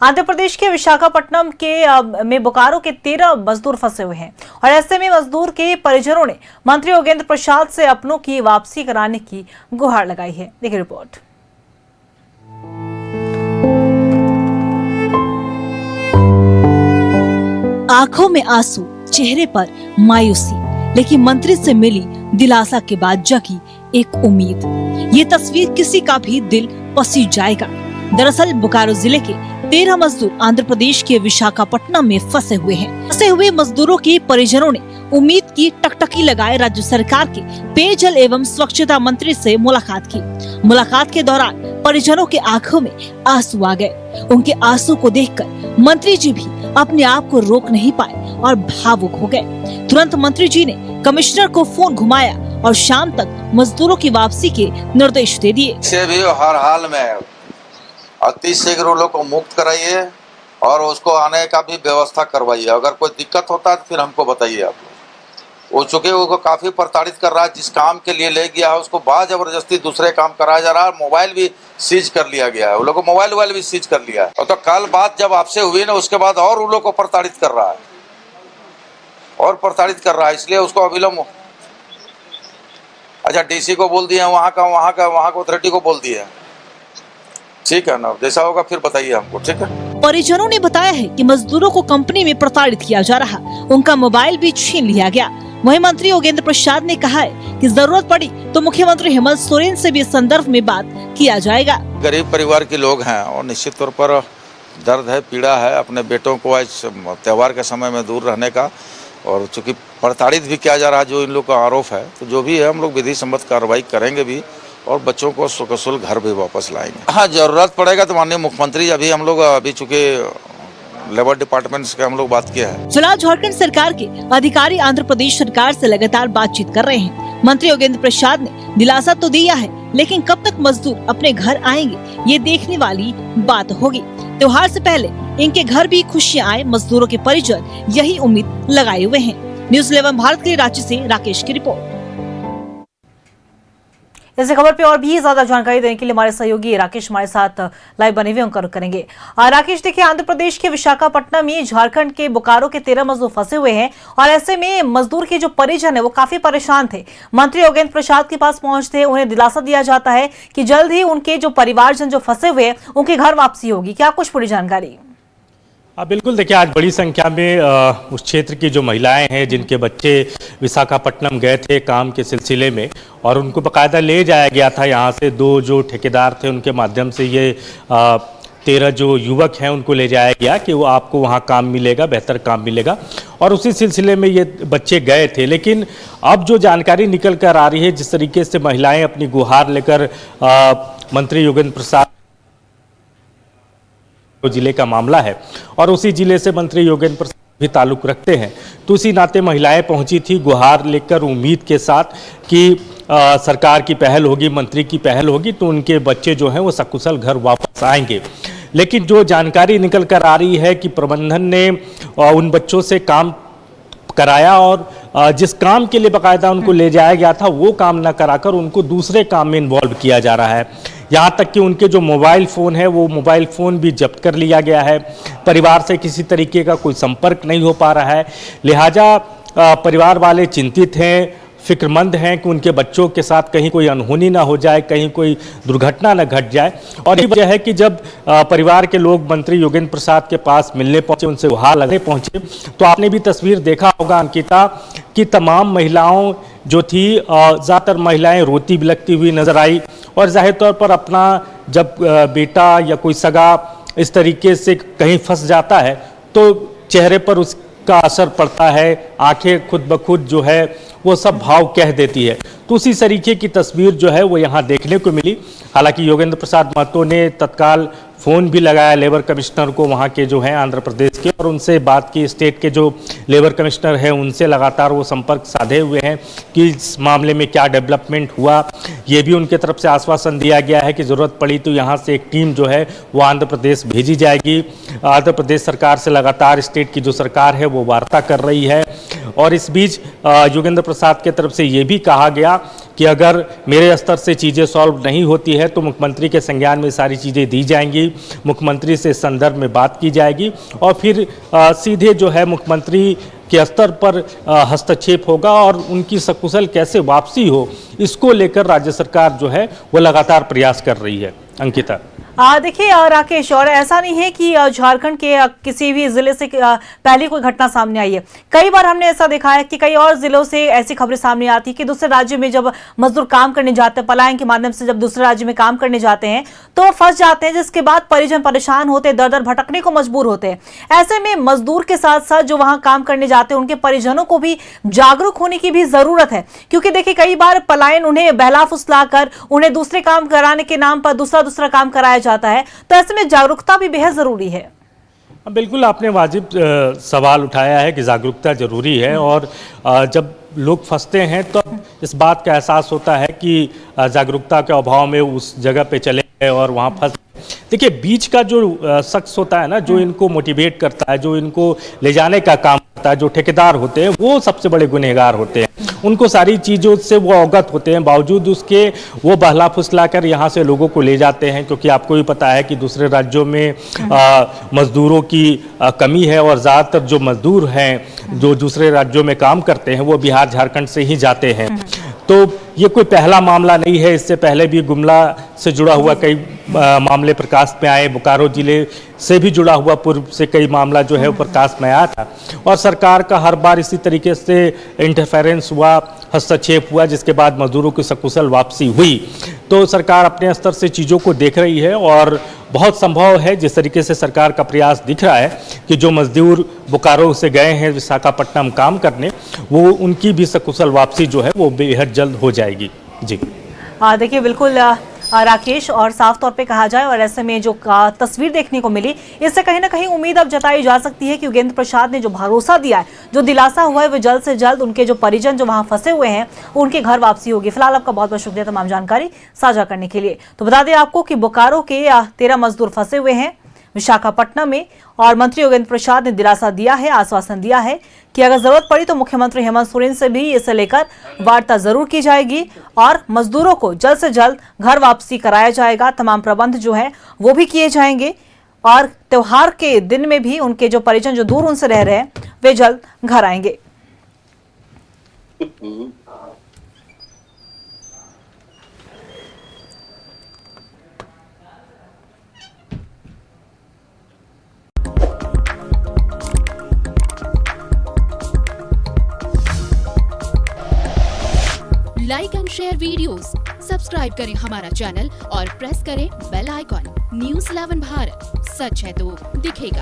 आंध्र प्रदेश के विशाखापट्टनम के में बोकारो के 13 मजदूर फंसे हुए हैं और ऐसे में मजदूर के परिजनों ने मंत्री योगेंद्र प्रसाद से अपनों की वापसी कराने की गुहार लगाई है। देखिए रिपोर्ट। आंखों में आंसू, चेहरे पर मायूसी, लेकिन मंत्री से मिली दिलासा के बाद जगी एक उम्मीद। ये तस्वीर किसी का भी दिल पसीज जाएगा। दरअसल बोकारो जिले के 13 मजदूर आंध्र प्रदेश के विशाखापट्टनम में फंसे हुए हैं। फंसे हुए मजदूरों के परिजनों ने उम्मीद की टकटकी लगाए राज्य सरकार के पेयजल एवं स्वच्छता मंत्री से मुलाकात की। मुलाकात के दौरान परिजनों के आंखों में आंसू आ गए। उनके आंसू को देखकर मंत्री जी भी अपने आप को रोक नहीं पाए और भावुक हो गए। तुरंत मंत्री जी ने कमिश्नर को फोन घुमाया और शाम तक मजदूरों की वापसी के निर्देश दे दिए। इसे भी हर हाल में अति शीघ्र लोग को मुक्त कराइए और उसको आने का भी व्यवस्था करवाइए। अगर कोई दिक्कत होता है तो फिर हमको बताइए। आप वो चूंकि वो काफी प्रताड़ित कर रहा है, जिस काम के लिए ले गया है उसको बाद जबरदस्ती दूसरे काम कराया जा रहा है। मोबाइल भी सीज कर लिया गया है, वो लोग को मोबाइल भी सीज कर लिया है। और तो कल बात जब आपसे हुई ना, उसके बाद और उन लोग को प्रताड़ित कर रहा है और प्रताड़ित कर रहा है। इसलिए उसको अविलंब डीसी को बोल दिया, वहाँ का अथॉरिटी को बोल दिया। ठीक है ना, जैसा होगा फिर बताइए हमको। ठीक है। परिजनों ने बताया है कि मजदूरों को कंपनी में प्रताड़ित किया जा रहा, उनका मोबाइल भी छीन लिया गया। वहीं मंत्री योगेंद्र प्रसाद ने कहा है कि जरूरत पड़ी तो मुख्यमंत्री हेमंत सोरेन से भी इस संदर्भ में बात किया जाएगा। गरीब परिवार के लोग हैं और निश्चित तौर पर दर्द है, पीड़ा है अपने बेटों को आज त्योहार के समय में दूर रहने का, और चूंकि प्रताड़ित भी किया जा रहा है जो इन लोग का आरोप है, तो जो भी है हम लोग विधि सम्मत कार्रवाई करेंगे भी और बच्चों को सकुशल घर भी वापस लाएंगे। हाँ, जरूरत पड़ेगा तो माननीय मुख्यमंत्री अभी चूंकि लेबर डिपार्टमेंट से हम लोग बात किया है। फिलहाल झारखंड सरकार के अधिकारी आंध्र प्रदेश सरकार से लगातार बातचीत कर रहे हैं। मंत्री योगेंद्र प्रसाद ने दिलासा तो दिया है, लेकिन कब तक मजदूर अपने घर आएंगे ये देखने वाली बात होगी। त्योहार से पहले इनके घर भी खुशियां आए, मजदूरों के परिजन यही उम्मीद लगाए हुए हैं। न्यूज़ 11 भारत के लिए रांची से राकेश की रिपोर्ट। इस खबर पे और भी ज्यादा जानकारी देने के लिए हमारे सहयोगी राकेश हमारे साथ लाइव बने हुए उनका रुख करेंगे। राकेश, देखिए आंध्र प्रदेश के विशाखापट्टनम में झारखंड के बोकारो के 13 मजदूर फंसे हुए हैं और ऐसे में मजदूर के जो परिजन है वो काफी परेशान थे। मंत्री योगेंद्र प्रसाद के पास पहुंचते उन्हें दिलासा दिया जाता है कि जल्द ही उनके जो परिवारजन जो फंसे हुए हैं उनके घर वापसी होगी। क्या कुछ पूरी जानकारी? बिल्कुल, देखिए आज बड़ी संख्या में उस क्षेत्र की जो महिलाएं हैं जिनके बच्चे विशाखापट्टनम गए थे काम के सिलसिले में, और उनको बाकायदा ले जाया गया था यहाँ से। 2 जो ठेकेदार थे उनके माध्यम से ये 13 जो युवक हैं उनको ले जाया गया कि वो आपको वहाँ काम मिलेगा, बेहतर काम मिलेगा, और उसी सिलसिले में ये बच्चे गए थे। लेकिन अब जो जानकारी निकल कर आ रही है, जिस तरीके से महिलाएँ अपनी गुहार लेकर मंत्री योगेंद्र प्रसाद जिले का मामला है और उसी जिले से मंत्री योगेंद्र प्रसाद भी ताल्लुक रखते हैं, तो उसी नाते महिलाएं पहुंची थी गुहार लेकर, उम्मीद के साथ कि सरकार की पहल होगी, मंत्री की पहल होगी तो उनके बच्चे जो हैं वो सकुशल घर वापस आएंगे। लेकिन जो जानकारी निकल कर आ रही है कि प्रबंधन ने उन बच्चों से काम कराया और जिस काम के लिए बाकायदा उनको ले जाया गया था वो काम न कराकर उनको दूसरे काम में इन्वॉल्व किया जा रहा है। यहाँ तक कि उनके जो मोबाइल फ़ोन है वो मोबाइल फ़ोन भी जब्त कर लिया गया है। परिवार से किसी तरीके का कोई संपर्क नहीं हो पा रहा है। लिहाजा परिवार वाले चिंतित हैं, फिक्रमंद हैं कि उनके बच्चों के साथ कहीं कोई अनहोनी ना हो जाए, कहीं कोई दुर्घटना न घट जाए। और ये वजह है कि जब परिवार के लोग मंत्री योगेंद्र प्रसाद के पास मिलने पहुंचे, उनसे गुहार लगने पहुंचे, तो आपने भी तस्वीर देखा होगा अंकिता कि तमाम महिलाओं जो थी, ज़्यादातर महिलाएं रोती बिलखती हुई नजर आई। और जाहिर तौर पर अपना जब बेटा या कोई सगा इस तरीके से कहीं फंस जाता है तो चेहरे पर उसका असर पड़ता है, आंखें खुद ब खुद जो है वो सब भाव कह देती है। तो उसी तरीके की तस्वीर जो है वो यहाँ देखने को मिली। हालांकि योगेंद्र प्रसाद महतो ने तत्काल फ़ोन भी लगाया लेबर कमिश्नर को, वहाँ के जो हैं आंध्र प्रदेश के, और उनसे बात की। स्टेट के जो लेबर कमिश्नर हैं उनसे लगातार वो संपर्क साधे हुए हैं कि इस मामले में क्या डेवलपमेंट हुआ। ये भी उनके तरफ से आश्वासन दिया गया है कि ज़रूरत पड़ी तो यहाँ से एक टीम जो है वो आंध्र प्रदेश भेजी जाएगी। आंध्र प्रदेश सरकार से लगातार स्टेट की जो सरकार है वो वार्ता कर रही है। और इस बीच योगेंद्र प्रसाद के तरफ से ये भी कहा गया कि अगर मेरे स्तर से चीज़ें सॉल्व नहीं होती है तो मुख्यमंत्री के संज्ञान में सारी चीज़ें दी जाएंगी, मुख्यमंत्री से इस संदर्भ में बात की जाएगी और फिर सीधे जो है मुख्यमंत्री के स्तर पर हस्तक्षेप होगा और उनकी सकुशल कैसे वापसी हो इसको लेकर राज्य सरकार जो है वो लगातार प्रयास कर रही है। अंकिता, देखिए राकेश, और ऐसा नहीं है कि झारखंड के किसी भी जिले से पहले कोई घटना सामने आई है। कई बार हमने ऐसा देखा है कि कई और जिलों से ऐसी खबरें सामने आती है कि दूसरे राज्य में जब मजदूर काम करने जाते हैं, पलायन के माध्यम से जब दूसरे राज्य में काम करने जाते हैं तो फंस जाते हैं, जिसके बाद परिजन परेशान होते हैं, दर दर भटकने को मजबूर होते हैं। ऐसे में मजदूर के साथ साथ जो वहां काम करने जाते हैं उनके परिजनों को भी जागरूक होने की भी जरूरत है, क्योंकि देखिए कई बार पलायन उन्हें बहला फुसला कर उन्हें दूसरे काम कराने के नाम पर दूसरा काम कराया जाता है। तो ऐसे में जागरूकता भी बेहद जरूरी है। बिल्कुल आपने वाजिब सवाल उठाया है कि जागरूकता जरूरी है और जब लोग फंसते हैं तो इस बात का एहसास होता है कि जागरूकता के अभाव में उस जगह पे चले गए और वहाँ फंस। देखिए बीच का जो शख्स होता है ना, जो इनको मोटिवेट करता है, जो इनको ले जाने का काम करता है, जो ठेकेदार होते हैं वो सबसे बड़े गुनहगार होते हैं। उनको सारी चीज़ों से वो अवगत होते हैं, बावजूद उसके वो बहला फुसला कर यहाँ से लोगों को ले जाते हैं, क्योंकि आपको भी पता है कि दूसरे राज्यों में मजदूरों की कमी है और ज़्यादातर जो मजदूर हैं जो दूसरे राज्यों में काम करते हैं वो बिहार झारखंड से ही जाते हैं। तो ये कोई पहला मामला नहीं है, इससे पहले भी गुमला से जुड़ा हुआ कई मामले प्रकाश में आए, बोकारो जिले से भी जुड़ा हुआ पूर्व से कई मामला जो है वो प्रकाश में आया था और सरकार का हर बार इसी तरीके से इंटरफेरेंस हुआ, हस्तक्षेप हुआ, जिसके बाद मजदूरों की सकुशल वापसी हुई। तो सरकार अपने स्तर से चीज़ों को देख रही है और बहुत संभव है, जिस तरीके से सरकार का प्रयास दिख रहा है कि जो मजदूर बोकारो से गए हैं विशाखापट्टनम काम करने, वो उनकी भी सकुशल वापसी जो है वो बेहद जल्द हो जाएगी। जी देखिए बिल्कुल राकेश, और साफ तौर पे कहा जाए और ऐसे में जो तस्वीर देखने को मिली, इससे कहीं ना कहीं उम्मीद अब जताई जा सकती है कि योगेंद्र प्रसाद ने जो भरोसा दिया है, जो दिलासा हुआ है, वो जल्द से जल्द उनके जो परिजन जो वहां फंसे हुए हैं उनके घर वापसी होगी। फिलहाल आपका बहुत बहुत शुक्रिया तमाम जानकारी साझा करने के लिए। तो बता दें आपको कि बोकारो के 13 मजदूर फंसे हुए हैं विशाखापट्टनम में और मंत्री योगेंद्र प्रसाद ने दिलासा दिया है, आश्वासन दिया है कि अगर जरूरत पड़ी तो मुख्यमंत्री हेमंत सोरेन से भी इसे लेकर वार्ता जरूर की जाएगी और मजदूरों को जल्द से जल्द घर वापसी कराया जाएगा। तमाम प्रबंध जो है वो भी किए जाएंगे और त्योहार के दिन में भी उनके जो परिजन जो दूर उनसे रह रहे हैं वे जल्द घर आएंगे। Like and share videos, subscribe करें हमारा चैनल और प्रेस करें बेल आइकॉन। न्यूज़ 11 भारत, सच है तो दिखेगा।